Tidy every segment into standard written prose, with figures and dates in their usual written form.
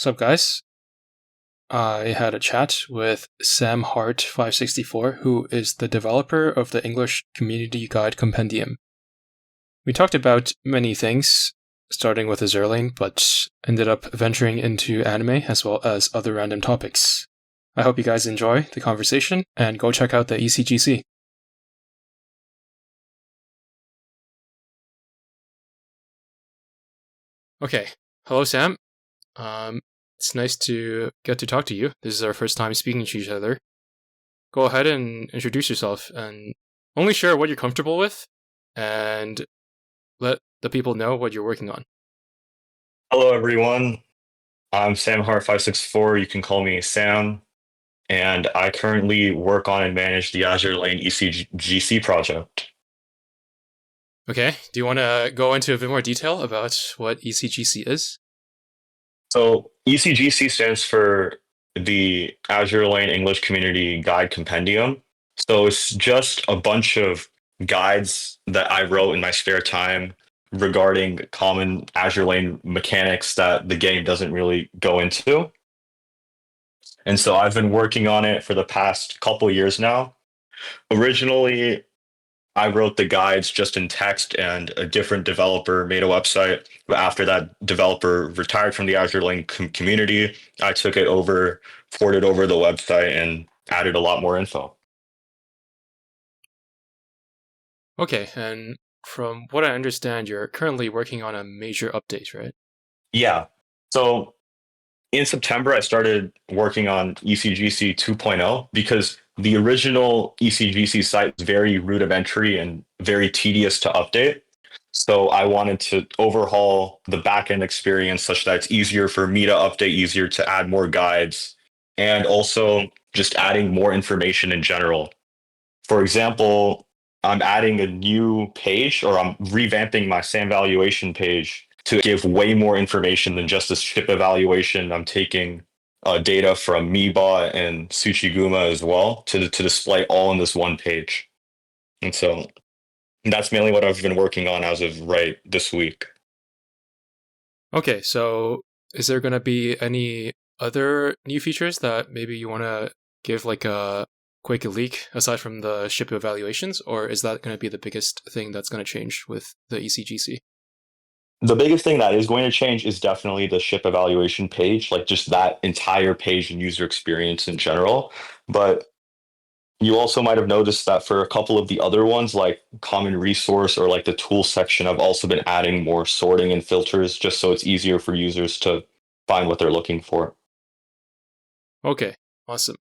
What's up, guys? I had a chat with Samheart564, who is the developer of the English Community Guide Compendium. We talked about many things, starting with Azur, but ended up venturing into anime as well as other random topics. I hope you guys enjoy the conversation, and go check out the ECGC. Okay, hello Sam. It's nice to get to talk to you. This is our first time speaking to each other. Go ahead and introduce yourself and only share what you're comfortable with and let the people know what you're working on. Hello, everyone. I'm Samheart564. You can call me Sam. And I currently work on and manage the Azure Lane ECGC project. Okay, do you want to go into a bit more detail about what ECGC is? So ECGC stands for the Azure Lane English Community Guide Compendium. So it's just a bunch of guides that I wrote in my spare time regarding common Azure Lane mechanics that the game doesn't really go into. And so I've been working on it for the past couple years now. Originally, I wrote the guides just in text, and a different developer made a website. But after that developer retired from the Azure Lane community, I took it over, ported over the website, and added a lot more info. Okay, and from what I understand, you're currently working on a major update, right? Yeah. So in September, I started working on ECGC 2.0 because the original ECGC site was very rudimentary and very tedious to update. So I wanted to overhaul the backend experience such that it's easier for me to update, easier to add more guides, and also just adding more information in general. For example, I'm adding a new page, or I'm revamping my SAM valuation page to give way more information than just a ship evaluation. I'm taking data from Miba and Tsuchiguma as well to display all in this one page. And so that's mainly what I've been working on as of right this week. Okay, so is there going to be any other new features that maybe you want to give like a quick leak aside from the ship evaluations, or is that going to be the biggest thing that's going to change with the ECGC? The biggest thing that is going to change is definitely the ship evaluation page, like just that entire page and user experience in general. But you also might have noticed that for a couple of the other ones, like common resource or like the tool section, I've also been adding more sorting and filters just so it's easier for users to find what they're looking for. Okay, awesome.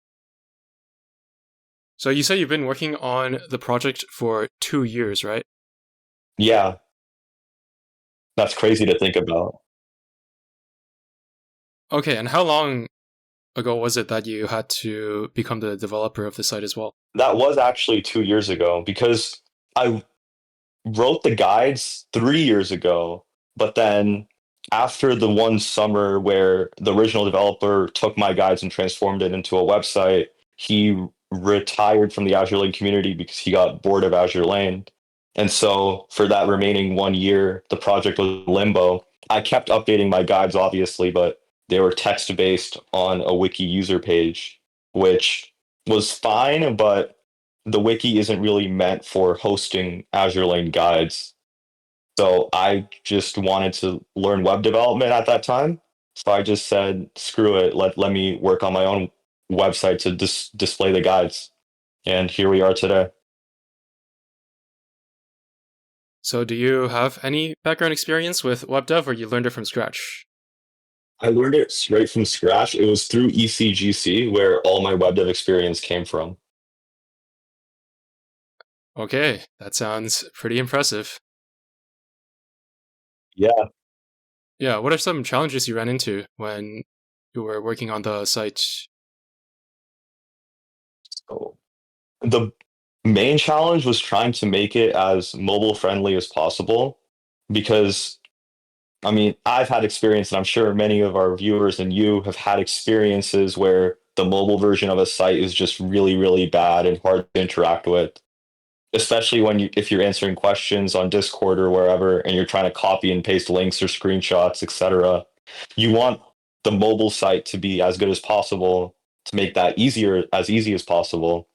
So you say you've been working on the project for 2 years, right? Yeah, that's crazy to think about. Okay, and how long ago was it that you had to become the developer of the site as well? That was actually 2 years ago because I wrote the guides 3 years ago, but then after the one summer where the original developer took my guides and transformed it into a website, he retired from the Azure Lane community because he got bored of Azure Lane. And so for that remaining 1 year, the project was limbo. I kept updating my guides, obviously, but they were text based on a wiki user page, which was fine, but the wiki isn't really meant for hosting Azure Lane guides. So I just wanted to learn web development at that time. So I just said, screw it, let me work on my own website to display the guides. And here we are today. So do you have any background experience with web dev, or you learned it from scratch? I learned it straight from scratch. It was through ECGC where all my web dev experience came from. Okay, that sounds pretty impressive. Yeah. Yeah, what are some challenges you ran into when you were working on the site? So the main challenge was trying to make it as mobile friendly as possible because I mean, I've had experience, and I'm sure many of our viewers and you have had experiences where the mobile version of a site is just really, really bad and hard to interact with, especially when if you're answering questions on Discord or wherever, and you're trying to copy and paste links or screenshots, etc. You want the mobile site to be as good as possible to make that easy as possible.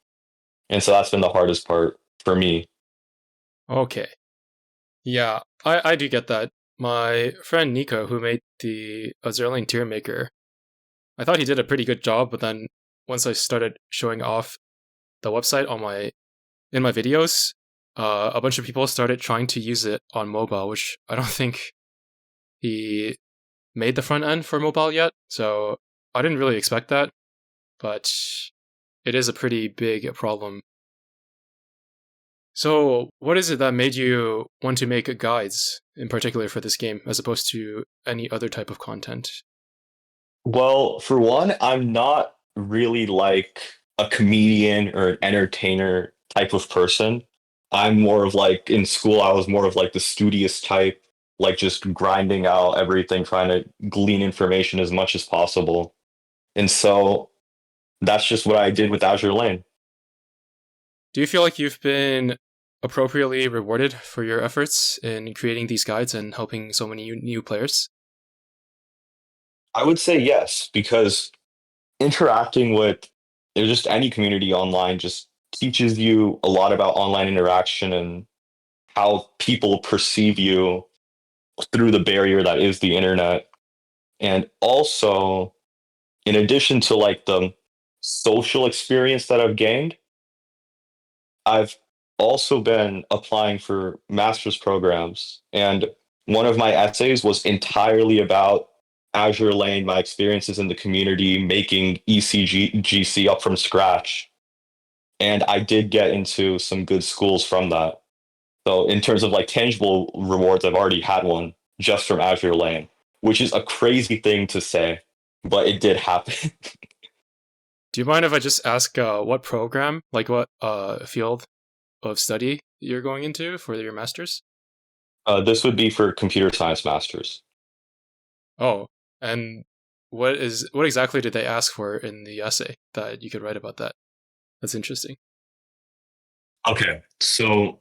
And so that's been the hardest part for me. Okay. Yeah, I do get that. My friend Nico, who made the Azur tier maker, I thought he did a pretty good job, but then once I started showing off the website in my videos, a bunch of people started trying to use it on mobile, which I don't think he made the front end for mobile yet. So I didn't really expect that, but it is a pretty big problem. So, what is it that made you want to make guides in particular for this game as opposed to any other type of content? Well, for one, I'm not really like a comedian or an entertainer type of person. I'm more of like in school, I was more of like the studious type, like just grinding out everything, trying to glean information as much as possible. And so that's just what I did with Azure Lane. Do you feel like you've been appropriately rewarded for your efforts in creating these guides and helping so many new players? I would say yes, because interacting with just any community online just teaches you a lot about online interaction and how people perceive you through the barrier that is the internet. And also, in addition to like the social experience that I've gained, I've also been applying for master's programs. And one of my essays was entirely about Azure Lane, my experiences in the community, making ECGC up from scratch. And I did get into some good schools from that. So in terms of like tangible rewards, I've already had one just from Azure Lane, which is a crazy thing to say, but it did happen. Do you mind if I just ask what program, like what field of study you're going into for your master's? This would be for computer science masters. Oh, and what exactly did they ask for in the essay that you could write about that? That's interesting. Okay, so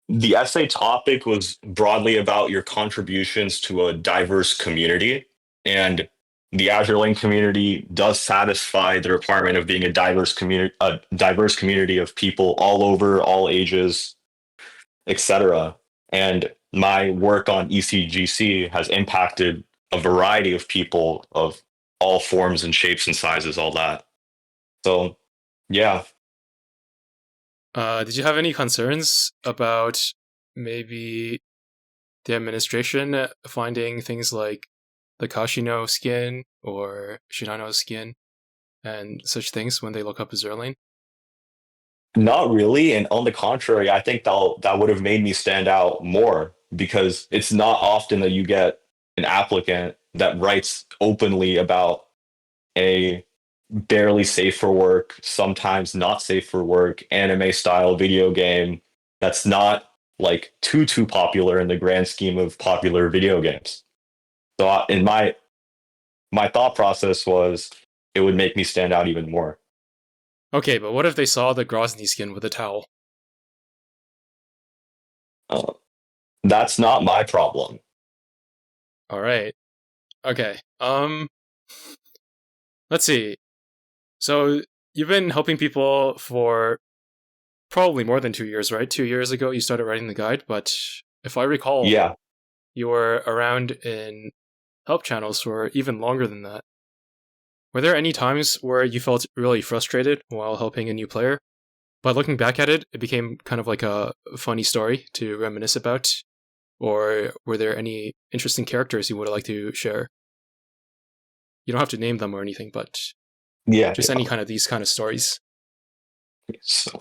the essay topic was broadly about your contributions to a diverse community. And the Azure Lane community does satisfy the requirement of being a diverse community of people all over, all ages, etc. And my work on ECGC has impacted a variety of people of all forms and shapes and sizes, all that. So, yeah. Did you have any concerns about maybe the administration finding things like the Kashino skin or Shinano skin and such things when they look up Azur? Not really, and on the contrary, I think that would have made me stand out more because it's not often that you get an applicant that writes openly about a barely safe for work, sometimes not safe for work, anime style video game that's not like too popular in the grand scheme of popular video games. So in my thought process was it would make me stand out even more. Okay, but what if they saw the Grozny skin with a towel? Uh, that's not my problem. All right. Okay. Let's see. So you've been helping people for probably more than 2 years, right? 2 years ago you started writing the guide, but if I recall, Yeah. you were around in help channels for even longer than that. Were there any times where you felt really frustrated while helping a new player? But looking back at it, it became kind of like a funny story to reminisce about. Or were there any interesting characters you would like to share? You don't have to name them or anything, but Yeah. just any kind of these kind of stories. So,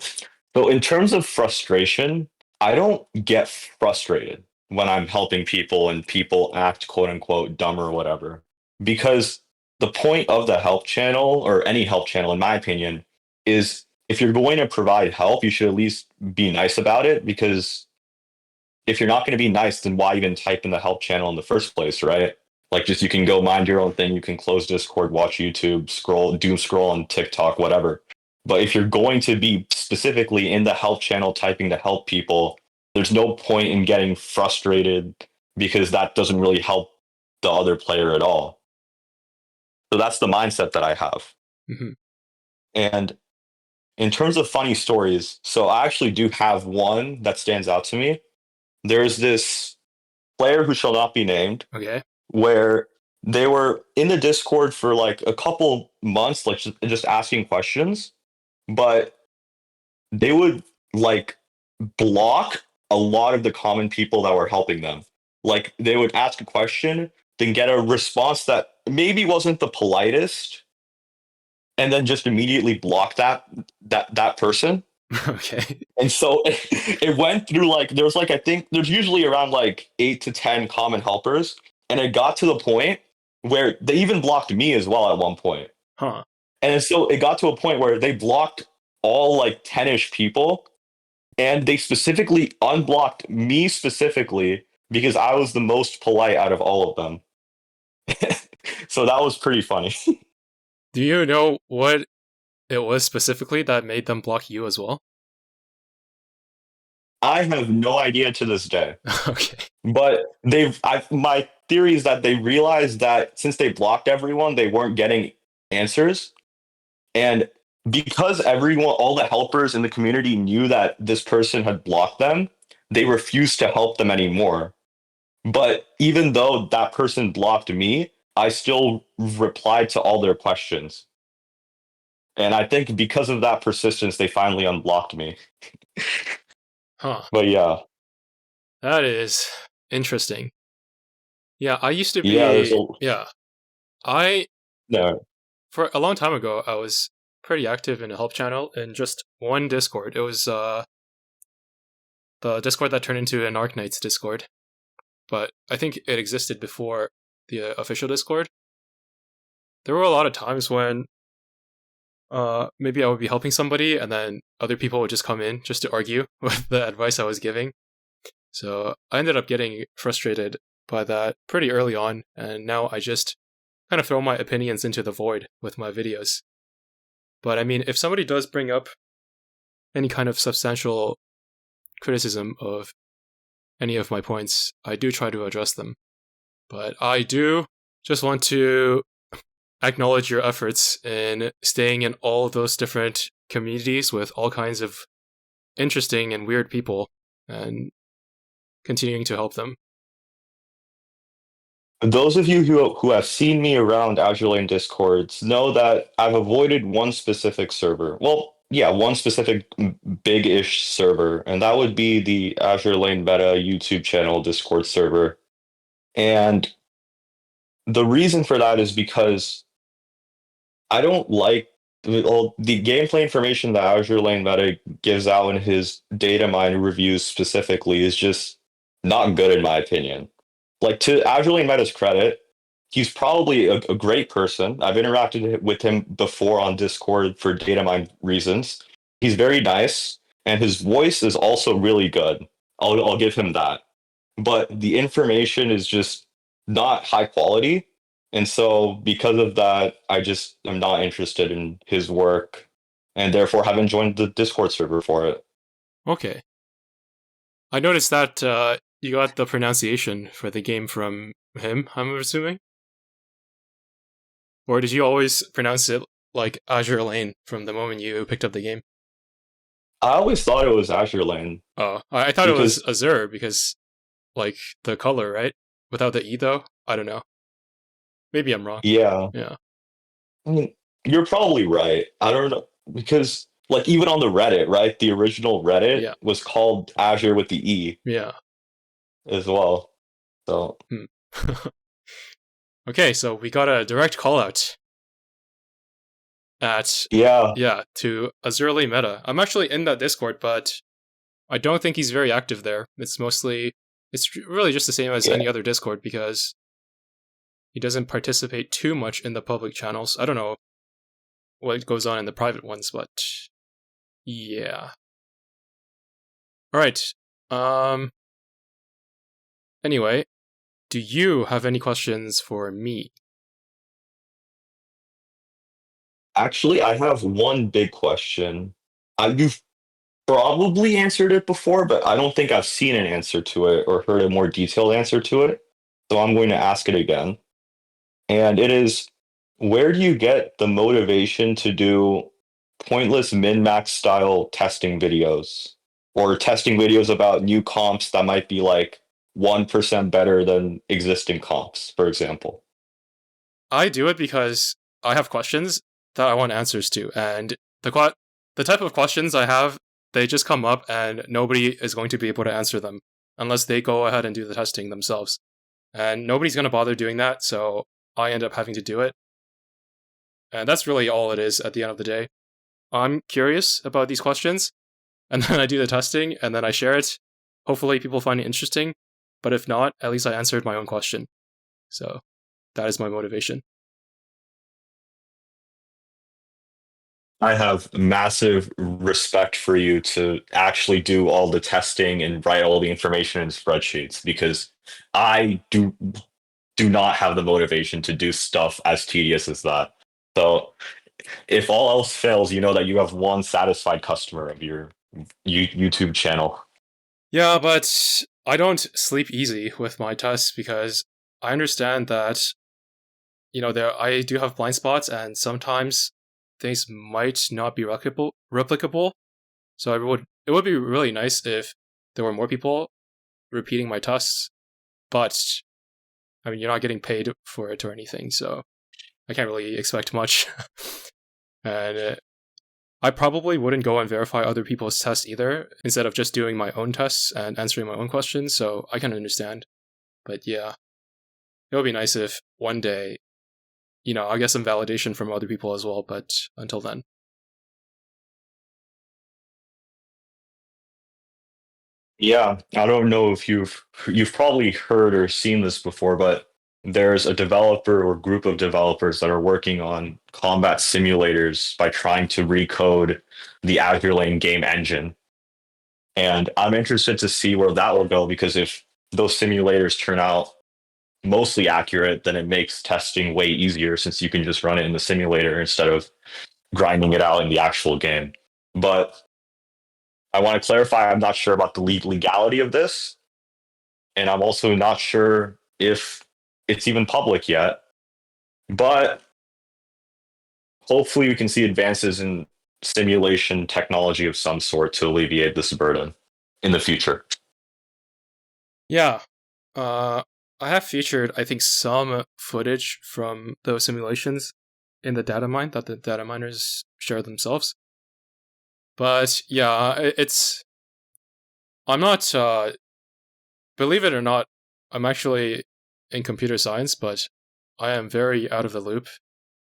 so in terms of frustration, I don't get frustrated when I'm helping people and people act quote unquote dumb or whatever. Because the point of the help channel or any help channel, in my opinion, is if you're going to provide help, you should at least be nice about it. Because if you're not going to be nice, then why even type in the help channel in the first place, right? Like just you can go mind your own thing, you can close Discord, watch YouTube, doom scroll on TikTok, whatever. But if you're going to be specifically in the help channel typing to help people, there's no point in getting frustrated because that doesn't really help the other player at all. So that's the mindset that I have. Hmm. And in terms of funny stories, so I actually do have one that stands out to me. There's this player who shall not be named, Okay. where they were in the Discord for like a couple months, like just asking questions, but they would like block a lot of the common people that were helping them. Like they would ask a question, then get a response that maybe wasn't the politest, and then just immediately block that person. Okay. And so it went through like there's like I think there's usually around like 8 to 10 common helpers, and it got to the point where they even blocked me as well at one point. Huh. And so it got to a point where they blocked all like 10ish people, and they specifically unblocked me specifically because I was the most polite out of all of them. So that was pretty funny. Do you know what it was specifically that made them block you as well? I have no idea to this day. Okay. But my theory is that they realized that since they blocked everyone, they weren't getting answers. And because everyone, all the helpers in the community knew that this person had blocked them, they refused to help them anymore. But even though that person blocked me, I still replied to all their questions. And I think because of that persistence, they finally unblocked me. Huh. But yeah, That is interesting. Yeah, I used to yeah, there's be. a Yeah. I, no, for a long time ago, I was pretty active in a help channel in just one Discord. It was the Discord that turned into an Arknights Discord. But I think it existed before the official Discord. There were a lot of times when maybe I would be helping somebody and then other people would just come in just to argue with the advice I was giving. So I ended up getting frustrated by that pretty early on, and now I just kind of throw my opinions into the void with my videos. But I mean, if somebody does bring up any kind of substantial criticism of any of my points, I do try to address them. But I do just want to acknowledge your efforts in staying in all those different communities with all kinds of interesting and weird people and continuing to help them. those of you who have seen me around Azure Lane Discords know that I've avoided one specific server. Well, yeah, one specific big-ish server, and that would be the Azure Lane Meta YouTube channel Discord server. And the reason for that is because I don't like well, the gameplay information that Azure Lane Meta gives out in his data mine reviews specifically is just not good in my opinion. Like to Azure Lane Meta's credit, he's probably a great person. I've interacted with him before on Discord for data mine reasons. He's very nice, and his voice is also really good. I'll give him that. But the information is just not high quality. And so because of that, I just am not interested in his work and therefore haven't joined the Discord server for it. Okay. I noticed that you got the pronunciation for the game from him, I'm assuming? Or did you always pronounce it like Azure Lane from the moment you picked up the game? I always thought it was Azure Lane Oh, I thought it was because, Azur because, like, the color, right? Without the E, though? I don't know. Maybe I'm wrong. yeah, Yeah. I mean, you're probably right. I don't know because like even on the Reddit, right? The original Reddit Yeah. was called Azure with the E Yeah. as well. So Hmm. Okay, so we got a direct call out at, yeah, yeah, to Azurely Meta. I'm actually in that Discord, but I don't think he's very active there. It's really just the same as yeah. any other Discord because he doesn't participate too much in the public channels. I don't know what goes on in the private ones, but yeah. All right. Um. Anyway, do you have any questions for me? Actually, I have one big question. You've probably answered it before, but I don't think I've seen an answer to it or heard a more detailed answer to it. So I'm going to ask it again. And it is, Where do you get the motivation to do pointless min-max style testing videos or testing videos about new comps that might be like 1% better than existing comps, for example? I do it because I have questions that I want answers to, and the type of questions I have, they just come up, and nobody is going to be able to answer them unless they go ahead and do the testing themselves, and nobody's going to bother doing that. So I end up having to do it, and that's really all it is at the end of the day. I'm curious about these questions, and then I do the testing, and then I share it. Hopefully, people find it interesting, but if not, at least I answered my own question. So that is my motivation. I have massive respect for you to actually do all the testing and write all the information in spreadsheets because I do not have the motivation to do stuff as tedious as that. So if all else fails, you know that you have one satisfied customer of your YouTube channel. Yeah, but I don't sleep easy with my tests because I understand that there I do have blind spots and sometimes things might not be replicable. So it would be really nice if there were more people repeating my tests, but I mean you're not getting paid for it or anything, so I can't really expect much. And I probably wouldn't go and verify other people's tests either, instead of just doing my own tests and answering my own questions, so I can understand. But yeah, it would be nice if one day, I get some validation from other people as well, but until then. Yeah, I don't know if you've probably heard or seen this before, but there's a developer or group of developers that are working on combat simulators by trying to recode the Azur Lane game engine. And I'm interested to see where that will go because if those simulators turn out mostly accurate, then it makes testing way easier since you can just run it in the simulator instead of grinding it out in the actual game. But I want to clarify I'm not sure about the legality of this. And I'm also not sure if it's even public yet. But hopefully, we can see advances in simulation technology of some sort to alleviate this burden in the future. Yeah, uh, I have featured, I think, some footage from those simulations in the data mine that the data miners share themselves. But yeah, I'm not, believe it or not, I'm actually in computer science, but I am very out of the loop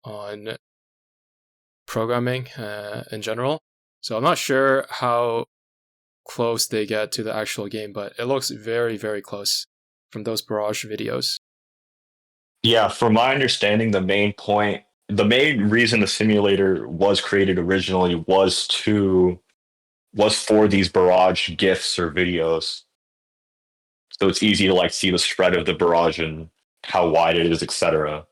on programming in general. So I'm not sure how close they get to the actual game, but it looks very, very close from those barrage videos. Yeah, from my understanding, the main reason the simulator was created originally was for these barrage gifs or videos. So it's easy to like see the spread of the barrage and how wide it is, etc.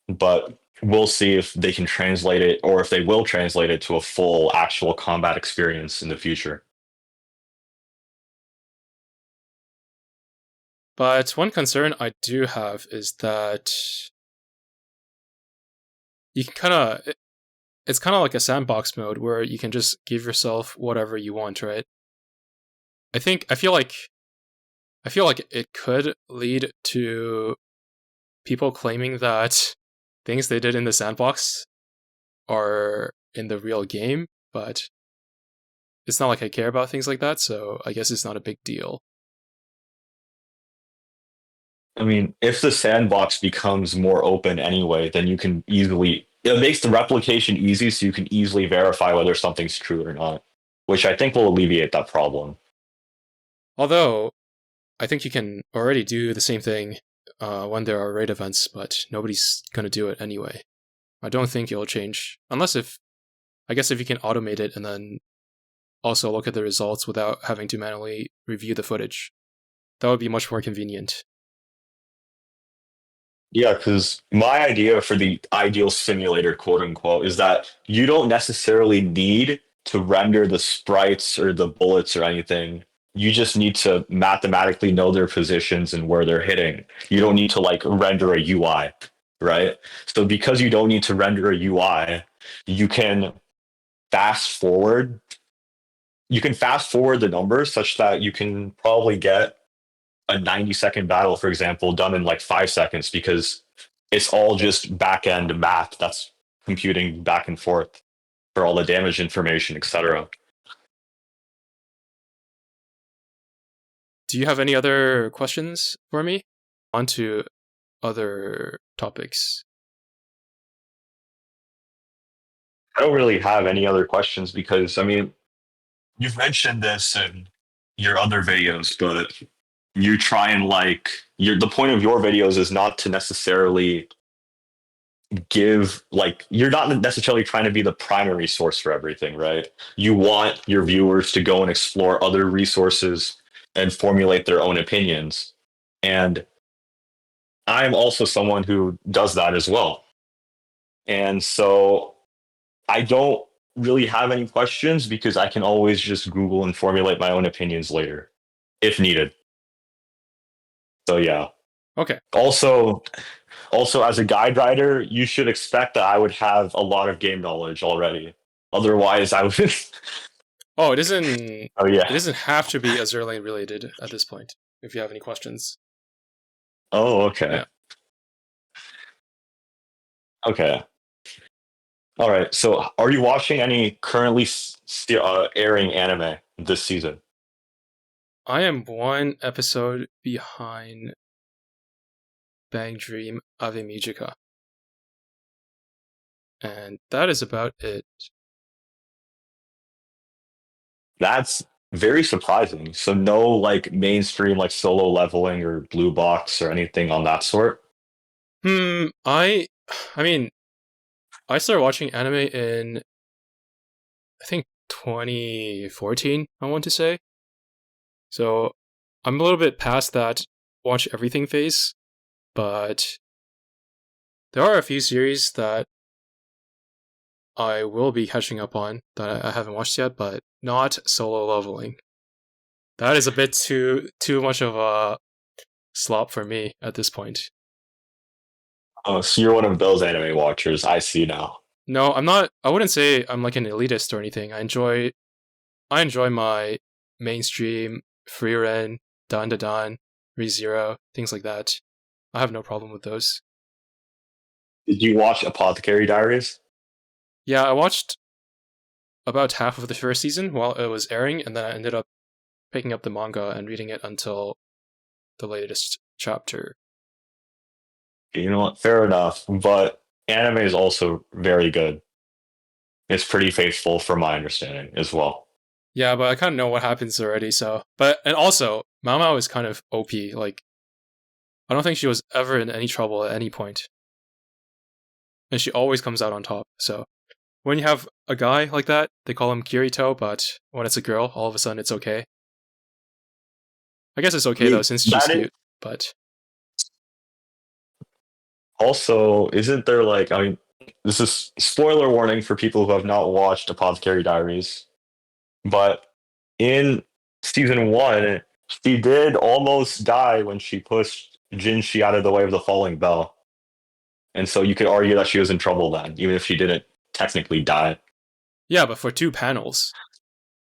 But we'll see if they can translate it or if they will translate it to a full actual combat experience in the future. But one concern I do have is that you can it's kind of like a sandbox mode where you can just give yourself whatever you want, right? I think I feel like it could lead to people claiming that things they did in the sandbox are in the real game, but it's not like I care about things like that, so I guess it's not a big deal. I mean, if the sandbox becomes more open anyway, then you can easily it makes the replication easy so you can easily verify whether something's true or not, which I think will alleviate that problem. Although, I think you can already do the same thing when there are raid events, but nobody's gonna do it anyway. I don't think it'll change. I guess if you can automate it and then also look at the results without having to manually review the footage, that would be much more convenient. Yeah, because my idea for the ideal simulator, quote unquote, is that you don't necessarily need to render the sprites or the bullets or anything. You just need to mathematically know their positions and where they're hitting. You don't need to like render a UI. right? So because you don't need to render a UI, you can fast forward. You can fast forward the numbers such that you can probably get a 90-second battle, for example, done in like 5 seconds because it's all just back end math that's computing back and forth for all the damage information, etc. Do you have any other questions for me? On to other topics. I don't really have any other questions because, I mean, you've mentioned this in your other videos, but you try and like, the point of your videos is not to necessarily give, like, you're not necessarily trying to be the primary source for everything, right? You want your viewers to go and explore other resources and formulate their own opinions. And I'm also someone who does that as well. And so I don't really have any questions because I can always just Google and formulate my own opinions later if needed. So yeah. Okay. Also as a guide writer, you should expect that I would have a lot of game knowledge already. Otherwise, I would. Oh, it doesn't. Oh yeah. It doesn't have to be Azur Lane related at this point. If you have any questions. Oh okay. Yeah. Okay. All right. So, are you watching any currently airing anime this season? I am one episode behind Bang Dream Ave Mijika. And that is about it. That's very surprising. So, no like mainstream like Solo Leveling or Blue Box or anything on that sort. I mean, I started watching anime in I think 2014, I want to say. So I'm a little bit past that watch everything phase, but there are a few series that I will be catching up on that I haven't watched yet, but not Solo Leveling. That is a bit too much of a slop for me at this point. Oh, so you're one of those anime watchers. I see now. No, I'm not. I wouldn't say I'm like an elitist or anything. I enjoy my mainstream Freeren, Dan Da Dan, ReZero, things like that. I have no problem with those. Did you watch Apothecary Diaries? Yeah, I watched about half of the first season while it was airing, and then I ended up picking up the manga and reading it until the latest chapter. You know what? Fair enough. But anime is also very good. It's pretty faithful from my understanding as well. Yeah, but I kind of know what happens already, so. And also, Mao Mao is kind of OP. Like, I don't think she was ever in any trouble at any point. And she always comes out on top, so. When you have a guy like that, they call him Kirito, but when it's a girl, all of a sudden it's okay. I guess it's okay though, since she's cute, but. Also, isn't there like, I mean, this is spoiler warning for people who have not watched Apothecary Diaries, but in season one, she did almost die when she pushed Jinshi out of the way of the falling bell. And so you could argue that she was in trouble then, even if she didn't technically die. Yeah, but for 2 panels.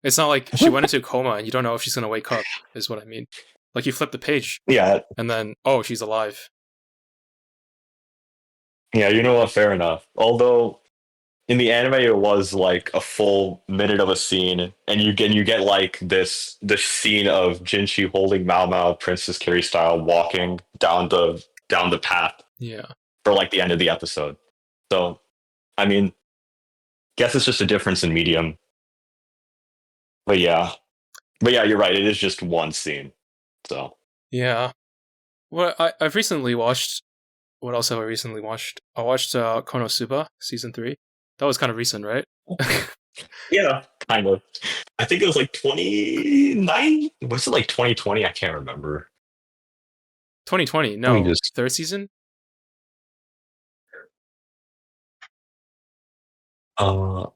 It's not like she went into a coma and you don't know if she's gonna wake up, is what I mean. Like you flip the page, Yeah, and then, oh, she's alive. yeah, you know what? Fair enough. Although in the anime, it was like a full minute of a scene, and you get like this scene of Jinshi holding Mao Mao, Princess Carrie style, walking down the path Yeah. for like the end of the episode. So, I mean, guess it's just a difference in medium. But yeah, you're right. It is just one scene. So Yeah. Well, I've recently watched. What else have I recently watched? I watched Konosuba season 3. That was kind of recent, right? yeah, kind of. I think it was like 29. Was it like 2020? I can't remember. 2020. Let me No, just. third season. Uh,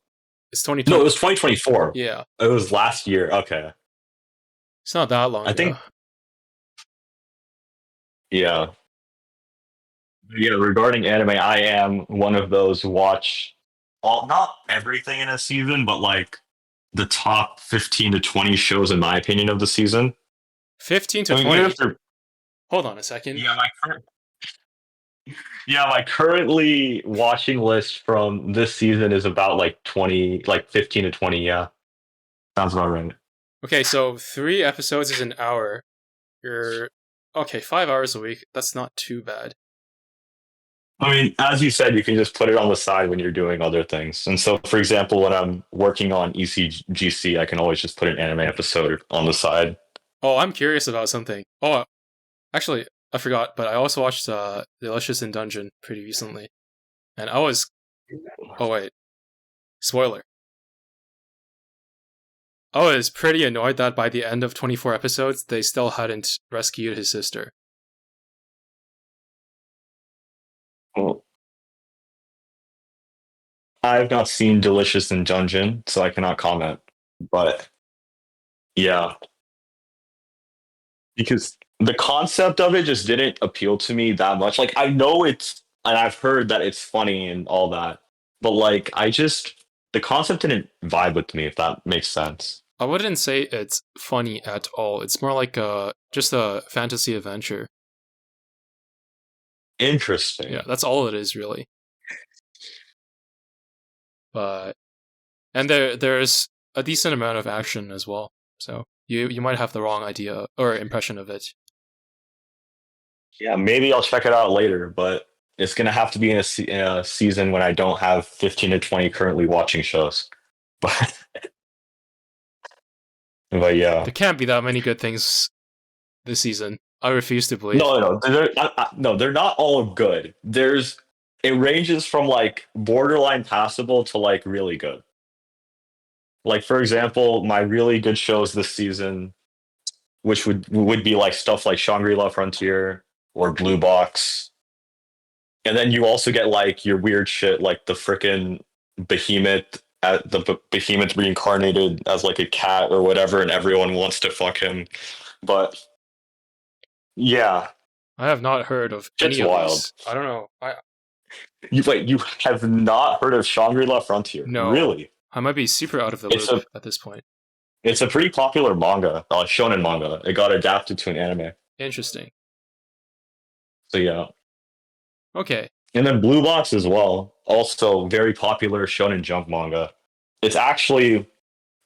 It's no, it 2020. was 2024. Yeah, It was last year. Okay. it's not that long I ago. think, yeah. Yeah, regarding anime, I am one of those who watch all not everything in a season, but like the top 15 to 20 shows in my opinion of the season. 15 to I mean, even 20. if they're Hold on a second. yeah, my currently watching list from this season is about like 20, like 15 to 20, yeah. Sounds about right. Okay, so 3 episodes is an hour. You're okay, 5 hours a week. That's not too bad. I mean, as you said, you can just put it on the side when you're doing other things. And so, for example, when I'm working on ECGC, I can always just put an anime episode on the side. Oh, I'm curious about something. Oh, actually, I forgot, but I also watched Delicious in Dungeon pretty recently. And I was oh wait, spoiler. I was pretty annoyed that by the end of 24 episodes, they still hadn't rescued his sister. Well, I've not seen Delicious in Dungeon, so I cannot comment. But yeah, because the concept of it just didn't appeal to me that much. Like, I know it's, and I've heard that it's funny and all that, but like, the concept didn't vibe with me, if that makes sense. I wouldn't say it's funny at all. It's more like just a fantasy adventure. Yeah, Interesting. that's all it is really. But and there's a decent amount of action as well. So you might have the wrong idea or impression of it. Yeah, maybe I'll check it out later, but it's gonna have to be in a season when I don't have 15 to 20 currently watching shows. But but yeah, There can't be that many good things this season. I refuse to believe. no, they're not all good. It ranges from like borderline passable to like really good. Like for example, my really good shows this season, which would be like stuff like Shangri-La Frontier or Blue Box. And then you also get like your weird shit like the frickin' behemoth at the behemoth reincarnated as like a cat or whatever, and everyone wants to fuck him. But yeah, I have not heard of shit's any of wild. these. I don't know. You have not heard of Shangri-La Frontier? No, Really? I might be super out of the It's loop a at this point. it's a pretty popular manga, shonen manga. It got adapted to an anime. Interesting. So yeah. Okay. And then Blue Box as well, also very popular Shonen Jump manga. It's actually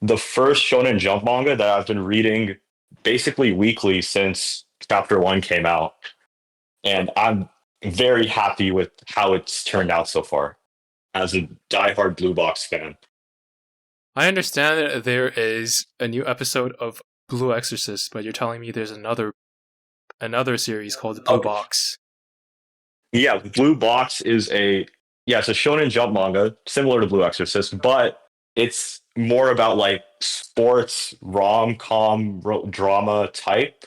the first Shonen Jump manga that I've been reading basically weekly since chapter one came out. And I'm very happy with how it's turned out so far as a diehard Blue Box fan. I understand that there is a new episode of Blue Exorcist, but you're telling me there's another series called Blue Okay. Box. Yeah, Blue Box it's a Shonen Jump manga similar to Blue Exorcist, but it's more about like sports drama type,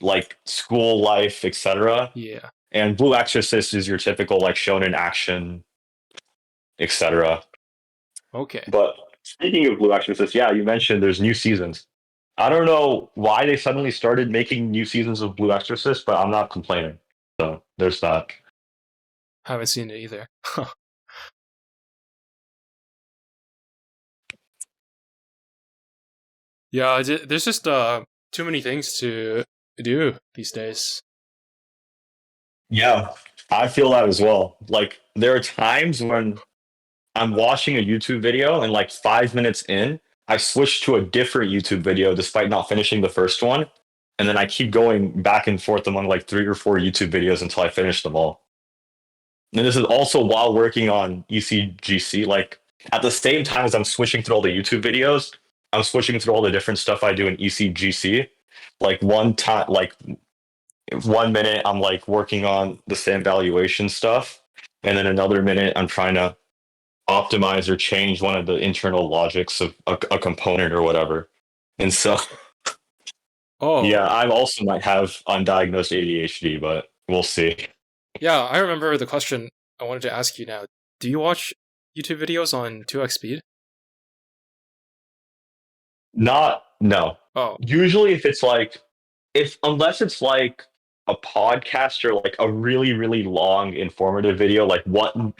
like school life, etc. Yeah. And Blue Exorcist is your typical like shonen action, etc. Okay. But speaking of Blue Exorcist, yeah, you mentioned there's new seasons. I don't know why they suddenly started making new seasons of Blue Exorcist, but I'm not complaining. So there's that. Haven't seen it either. Yeah, there's just too many things to do these days. Yeah, I feel that as well. Like there are times when I'm watching a YouTube video and like 5 minutes in, I switch to a different YouTube video despite not finishing the first one. And then I keep going back and forth among like three or four YouTube videos until I finish them all. And this is also while working on ECGC. Like at the same time as I'm switching through all the YouTube videos, I'm switching through all the different stuff I do in ECGC. Like one time, like 1 minute, I'm like working on the same valuation stuff. And then another minute, I'm trying to optimize or change one of the internal logics of a component or whatever. And so, Oh, yeah, I also might have undiagnosed ADHD, but we'll see. yeah, I remember the question I wanted to ask you now. Do you watch YouTube videos on 2x speed? Not, no. Oh, Usually, if it's like, if unless it's like a podcast or like a really really long informative video, like 1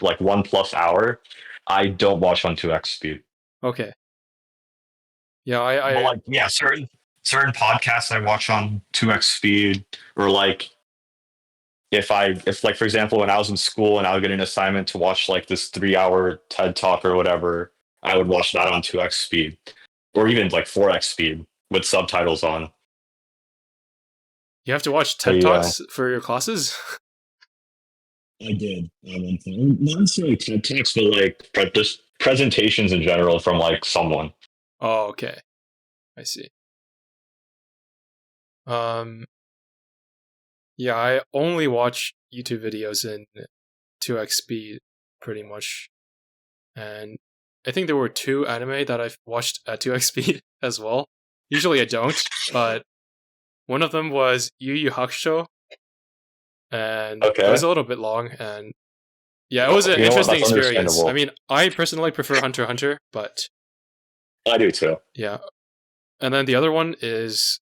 plus hour, I don't watch on 2x speed. Okay. Yeah, But I like yeah, certain podcasts I watch on 2x speed, or like if like for example when I was in school and I would get an assignment to watch like this 3 hour TED talk or whatever, I would watch that on 2x speed, or even like 4x speed with subtitles on. you have to watch But TED yeah, Talks for your classes? I did at one point. Not necessarily TED talks, but like just presentations in general from like someone. Oh, okay. I see. Um yeah, I only watch YouTube videos in 2x speed pretty much. And I think there were 2 anime that I've watched at 2x speed as well. Usually I don't, but one of them was Yu Yu Hakusho, and it was Okay, a little bit long, and yeah, it was an you know what? interesting That's experience. I understandable. mean, I personally prefer Hunter x Hunter, but I do too. yeah. And then the other one was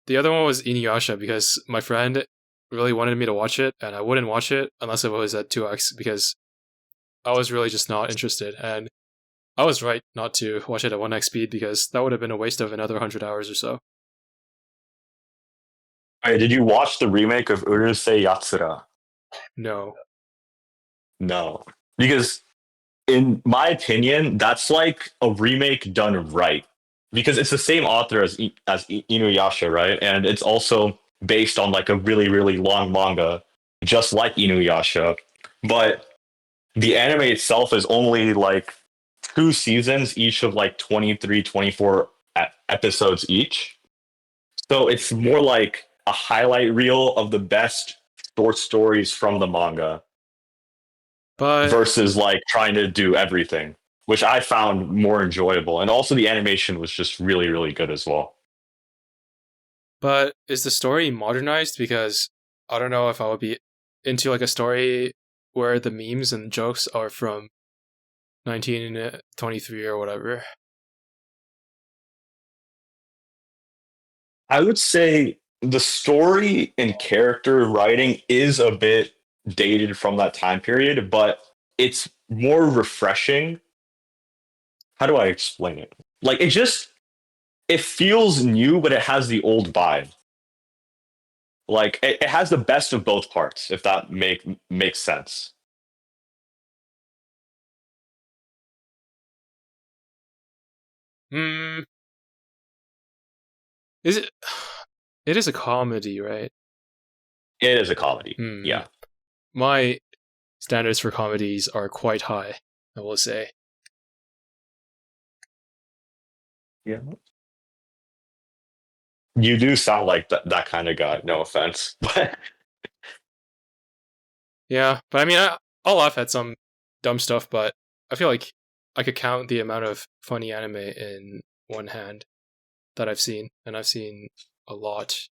Inuyasha because my friend really wanted me to watch it, and I wouldn't watch it unless it was at 2x because I was really just not interested. And I was right not to watch it at 1x speed because that would have been a waste of another 100 hours or so. Hey, did you watch the remake of Urusei Yatsura? No. No, because in my opinion, that's like a remake done right. Because it's the same author as Inuyasha, right? And it's also based on like a really really long manga, just like Inuyasha. But the anime itself is only like 2 seasons, each of like 23, 24 episodes each. So it's more like a highlight reel of the best short stories from the manga But versus like trying to do everything, which I found more enjoyable. And also the animation was just really, really good as well. but is the story modernized? Because I don't know if I would be into like a story where the memes and jokes are from 1923 or whatever. I would say the story and character writing is a bit dated from that time period, but it's more refreshing. How do I explain it? Like it feels new, but it has the old vibe. Like it has the best of both parts, if that makes sense. Hmm. Is it? It is a comedy, right? It is a comedy. Hmm. Yeah. My standards for comedies are quite high, I will say. Yeah. You do sound like that kind of guy. No offense, but Yeah, but I mean, I'll laugh at some dumb stuff, but I feel like I could count the amount of funny anime in one hand that I've seen, and I've seen a lot.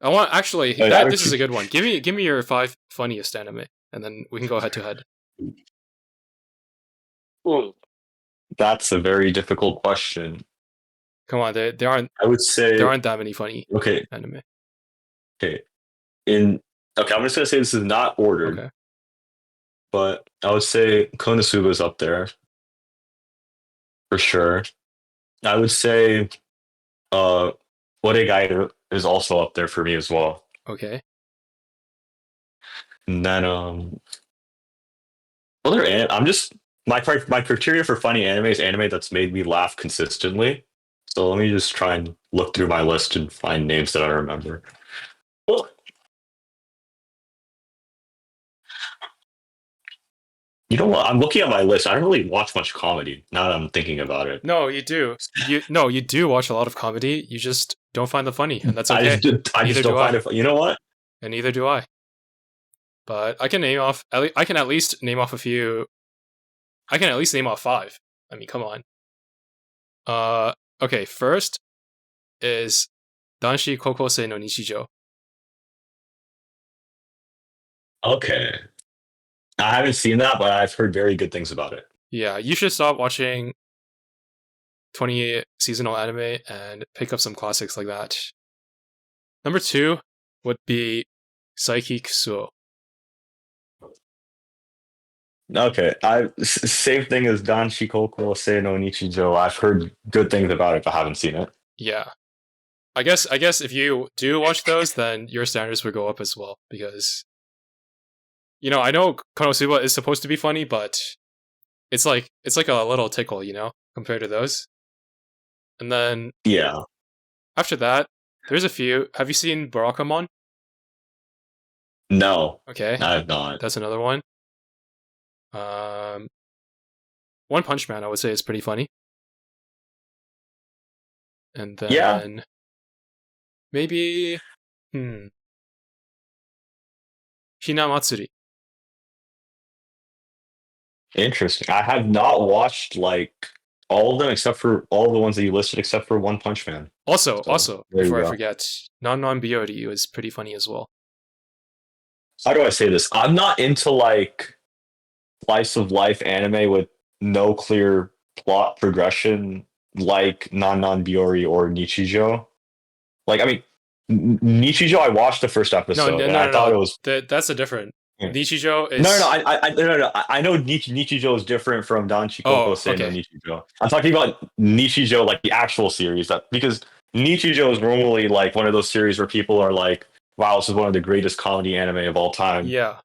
I want actually I that would. this is a good one. Give me your 5 funniest anime, and then we can go head to head. That's a very difficult question. Come on, there aren't I would there say aren't that many funny okay, anime. okay. In okay, I'm just gonna say this is not ordered, Okay, but I would say Konosuba is up there for sure. I would say uh Oregai is also up there for me as well. okay. And then I'm just my criteria for funny anime is anime that's made me laugh consistently. So let me just try and look through my list and find names that I remember. Well, you know what? I'm looking at my list. I don't really watch much comedy now that I'm thinking about it. No, you do. You do watch a lot of comedy. You just don't find them funny, and that's okay. I just Neither don't do find I, it. You know what? and neither do I. But I can name off. I can at least name off a few. I can at least name off 5. I mean, come on. Uh, okay. First is Danshi Kokosei no Nichijo. Okay, I haven't seen that, but I've heard very good things about it. Yeah, you should stop watching 20 seasonal anime and pick up some classics like that. Number 2 would be Saiki Kusuo. Okay, same thing as Dan Shikoku Se no Nichijo. I've heard good things about it, but haven't seen it. Yeah. I guess if you do watch those, then your standards would go up as well, because I know Konosuba is supposed to be funny, but it's like a little tickle, compared to those. And then Yeah. after that, there's a few. Have you seen Barakamon? No, Okay, I have not. that's another one. One Punch Man, I would say, is pretty funny. And then Yeah, maybe Hinamatsuri. interesting. I have not watched like all of them except for all the ones that you listed, except for One Punch Man. Also, So there you before I go. forget, Non Biori is pretty funny as well. How do I say this? I'm not into like slice of life anime with no clear plot progression like Non Biori or Nichijou. Like, I mean, Nichijou, I watched the first No, episode no, and no, I no, thought no. it was. That's a different. Yeah. Nichijou No, no, no. is. I know Nichijou is different from Dan Shikoku Oh, Sei no okay. Nichijou. I'm talking about Nichijou, like the actual series, because Nichijou is normally like one of those series where people are like, "Wow, this is one of the greatest comedy anime of all time." Yeah.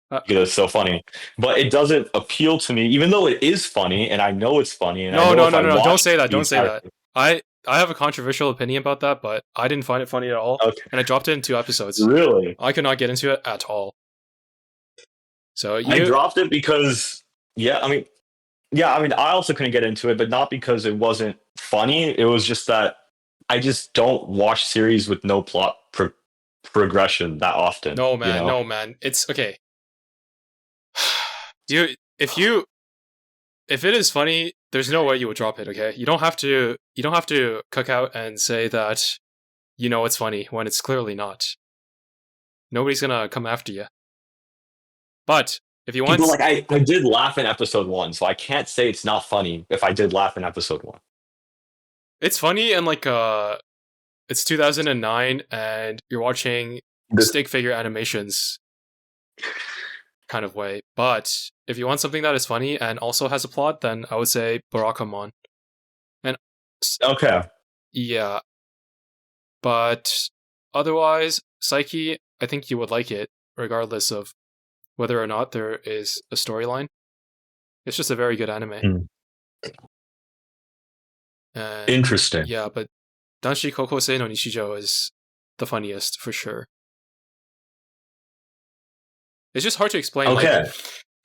Because it's so funny. But it doesn't appeal to me, even though it is funny, and I know it's funny, and I No, know no, if no, I no, no. Don't watch say that. the Don't say entire that. I have a controversial opinion about that, but I didn't find it funny at all, okay, and I dropped it in 2 episodes. really, I could not get into it at all. So I dropped it because, yeah, I mean, I also couldn't get into it, but not because it wasn't funny. It was just that I just don't watch series with no plot progression that often. No, man, no, man. It's okay. If it is funny, there's no way you would drop it. Okay, you don't have to cook out and say that it's funny when it's clearly not. Nobody's gonna come after you. But if you want, People like I did laugh in episode 1, so I can't say it's not funny if I did laugh in episode 1. it's funny and like it's 2009 and you're watching This, stick figure animations kind of way. But if you want something that is funny and also has a plot, then I would say Barakamon. And okay, yeah, but otherwise, Psyche, I think you would like it, regardless of whether or not there is a storyline. It's just a very good anime. And interesting. yeah, but Danshi Kokosei no Nishijo is the funniest for sure. It's just hard to explain. Okay, Like,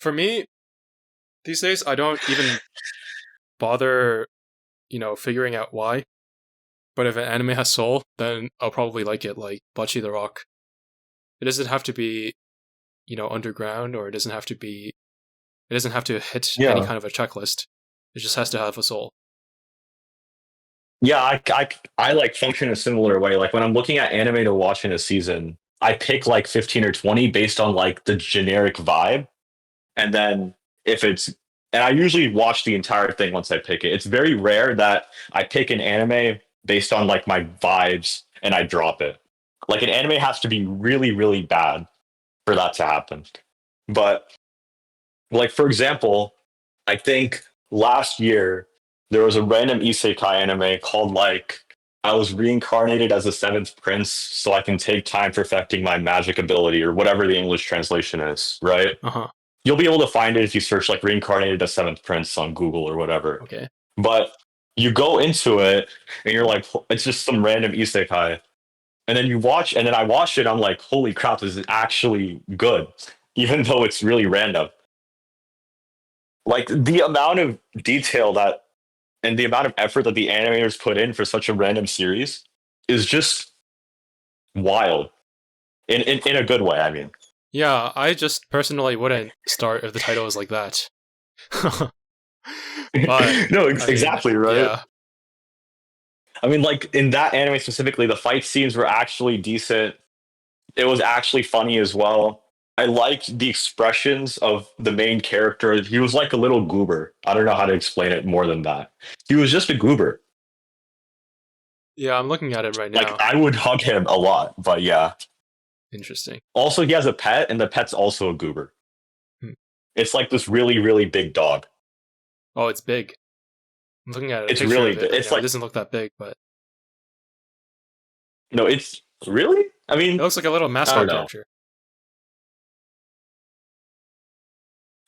for me, these days, I don't even bother, figuring out why. But if an anime has soul, then I'll probably like it, like Bocce the Rock. It doesn't have to be, underground, or it doesn't have to hit any yeah. kind of a checklist. It just has to have a soul. Yeah, I like function in a similar way. Like when I'm looking at anime to watch in a season, I pick like 15 or 20 based on like the generic vibe. And then if it's, and I usually watch the entire thing once I pick it. It's very rare that I pick an anime based on like my vibes and I drop it. Like an anime has to be really, really bad for that to happen. But like, for example, I think last year there was a random isekai anime called like I was reincarnated as a seventh prince so I can take time perfecting my magic ability or whatever the English translation is, right? Uh-huh. You'll be able to find it if you search like reincarnated as seventh prince on Google or whatever. Okay. But you go into it and you're like, it's just some random isekai. And then you watch, and then I watched it. I'm like, holy crap, this is actually good, even though it's really random. Like the amount of detail that and the amount of effort that the animators put in for such a random series is just wild in a good way. I mean, Yeah, I just personally wouldn't start if the title was like that. But no, I mean, exactly right. yeah. I mean, like in that anime specifically, the fight scenes were actually decent. It was actually funny as well. I liked the expressions of the main character. He was like a little goober. I don't know how to explain it more than that. He was just a goober. Yeah, I'm looking at it right Like now. I would hug him a lot, but yeah. Interesting. Also, he has a pet, and the pet's also a goober. Hmm. It's like this really, really big dog. Oh, it's big. I'm looking at a It's picture really of it big. right It's now. It like, doesn't look that big, but no, it's really. I it mean, looks like a little I don't mascot know. character.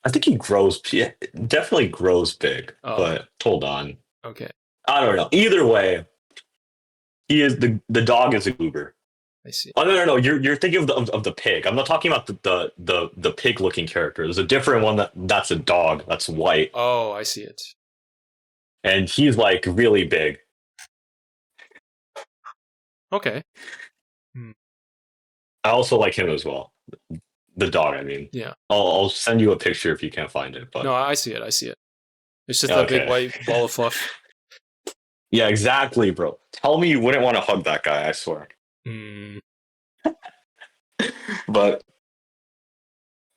I think he grows. Yeah, definitely grows big. Oh, But hold on, okay. I don't know. Either way, he is the dog is a goober. I see. Oh no. You're thinking of the pig. I'm not talking about the pig looking character. There's a different one that's a dog that's white, Oh, I see it. and he's like really big. Okay. Hmm. I also like him as well. The dog, I mean. Yeah. I'll send you a picture if you can't find it. No, But I see it. I see it. It's just a big okay, white ball of fluff. yeah, exactly, bro. Tell me you wouldn't want to hug that guy. I swear. Hmm. But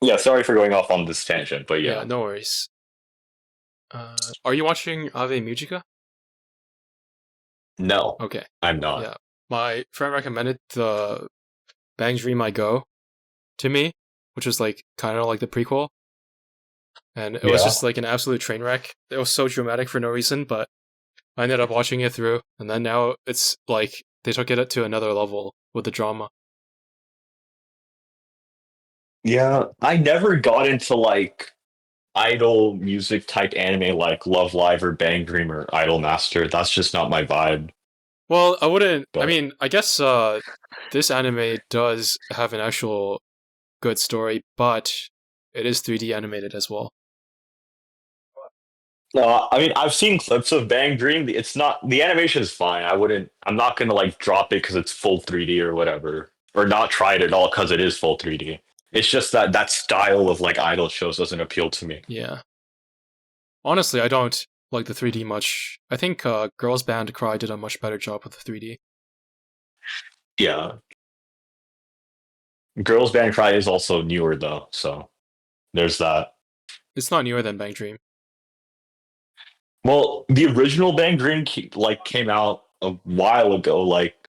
yeah, sorry for going off on this tangent. But Yeah, yeah, no worries. Are you watching Ave Musica? no, Okay. I'm not. Yeah. My friend recommended the Bang Dream I Go to me, which was like kind of like the prequel. And it was Yeah, just like an absolute train wreck. It was so dramatic for no reason, but I ended up watching it through. And then now it's like they took it to another level with the drama. yeah. I never got into like idol music type anime like Love Live or Bang Dream or Idol Master. That's just not my vibe. Well, I wouldn't. I But mean, I guess this anime does have an actual good story, but it is 3D animated as well. no, I mean I've seen clips of Bang Dream. It's not the animation is fine. I wouldn't. I'm not gonna like drop it because it's full 3D or whatever, or not try it at all because it is full 3D. It's just that that style of like idol shows doesn't appeal to me. Yeah. Honestly, I don't like the 3D much. I think Girls Band Cry did a much better job with the 3D. Yeah, Girls Band Cry is also newer though, so there's that. It's not newer than Bang Dream. Well, the original Bang Dream like came out a while ago, like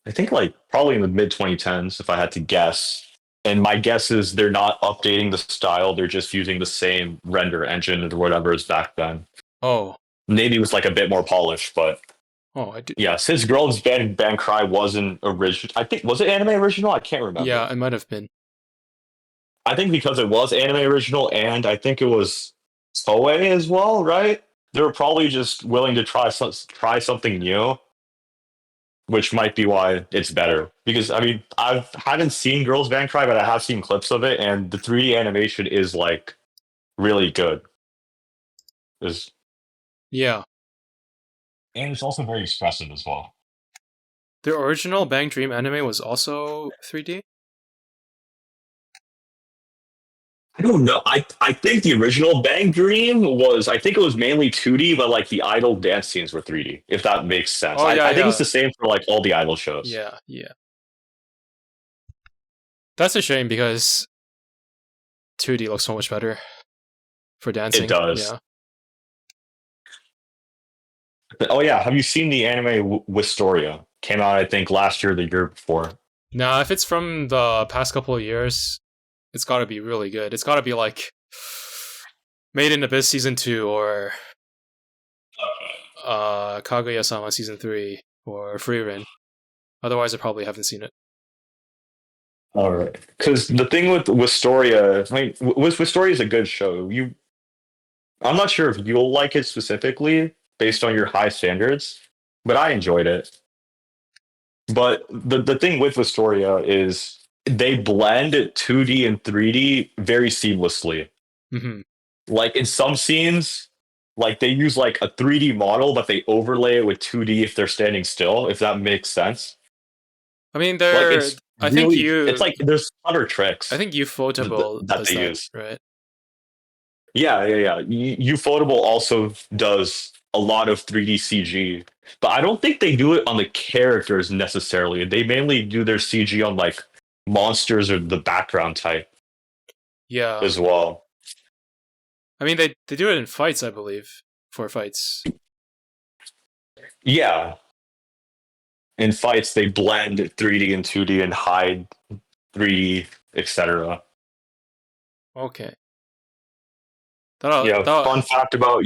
I think like probably in the mid 2010s, if I had to guess. And my guess is they're not updating the style; they're just using the same render engine or whatever is back then. Oh, Maybe it was like a bit more polished, but oh, I do. yeah, since Girls Band Cry wasn't original, I think was it anime original? I can't Yeah, remember. it might have been. I think because it was anime original, and I think it was Toei as well, right? They were probably just willing to try something new, which might be why it's better. Because I mean, I haven't seen Girls Band Cry, but I have seen clips of it, and the 3D animation is like really good. Is Yeah. and it's also very expressive as well. The original Bang Dream anime was also 3D? I don't know. I think the original Bang Dream was I think it was mainly 2D, but like the idol dance scenes were 3D, if that makes sense. Oh, I, yeah, I think it's yeah. the same for like all the idol shows. Yeah, yeah. That's a shame because 2D looks so much better for It dancing. does. Yeah. Oh yeah, have you seen the anime Wistoria? Came out I think last year, or the year before. Now, if it's from the past couple of years, it's got to be really good. It's got to be like Made in Abyss season 2 or Kaguya-sama season 3 or Frieren. Otherwise, I probably haven't seen it. All right, because the thing with Wistoria, I mean, Wistoria is a good show. I'm not sure if you'll like it specifically based on your high standards, but I enjoyed it. But the thing with Wistoria is they blend 2D and 3D very seamlessly. Hmm. Like in some scenes, like they use like a 3D model, but they overlay it with 2D if they're standing still, if that makes sense. I mean, Like there. it's really, it's like there's clever I tricks think Ufotable that does they that, use. right? Yeah. Ufotable also does a lot of 3D CG, but I don't think they do it on the characters necessarily. They mainly do their CG on like monsters or the background type Yeah. as well. I mean, they do it in fights, I believe, for fights. Yeah, in fights they blend 3D and 2D and hide. 3D, etc. Okay. That Yeah, that fun fact about